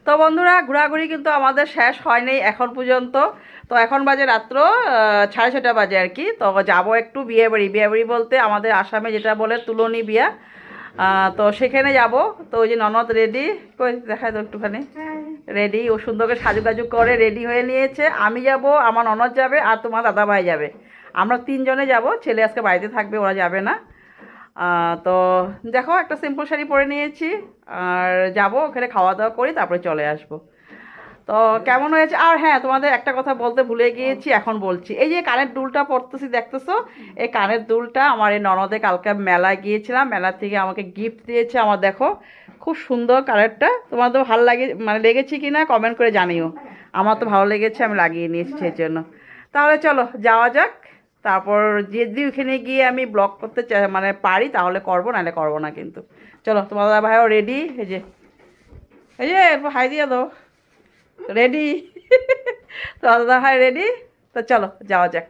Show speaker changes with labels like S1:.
S1: তো বন্ধুরা, ঘোরাঘুরি কিন্তু আমাদের শেষ হয়নি এখন পর্যন্ত। তো এখন বাজে রাত্র 6:30 বাজে আর কি। তো যাব একটু বিয়ে বাড়ি বলতে আমাদের আসামে যেটা বলে তুলনি বিয়া। তো সেখানে যাব। তো ওই যে ননদ রেডি, কই দেখায় তো একটুখানি। রেডি, ও সুন্দর করে সাজুগাজু করে রেডি হয়ে নিয়েছে। আমি যাব, আমার ননদ যাবে, আর তোমার দাদাভাই যাবে। আমরা তিনজনে যাব, ছেলে আজকে বাড়িতে থাকবে, ওরা যাবে না। তো দেখো, একটা সিম্পল শাড়ি পরে নিয়েছি। আর যাব ওখানে খাওয়া দাওয়া করি, তারপরে চলে আসবো। তো কেমন হয়েছে? আর হ্যাঁ, তোমাদের একটা কথা বলতে ভুলে গিয়েছি, এখন বলছি। এই যে কানের দুলটা পরতেছি দেখতেছো, এই কানের দুলটা আমার এই ননদে কালকে মেলায় গিয়েছিলাম, মেলা থেকে আমাকে গিফট দিয়েছে। আমার দেখো, খুব সুন্দর কালারটা। তোমার তো ভালো লাগে, মানে লেগেছে কি না কমেন্ট করে জানিও। আমার তো ভালো লেগেছে, আমি লাগিয়ে নিয়েছি সেই জন্য। তাহলে চলো যাওয়া যাক। তারপর যদি ওখানে গিয়ে আমি ব্লগ করতে মানে পারি তাহলে করবো, নাহলে করবো না কিন্তু। চলো, তোমার দাদা ভাইও রেডি। এই যে একটু হাই দিয়ে দাও। রেডি। তো দাদা ভাই রেডি। তো চলো যাওয়া যাক।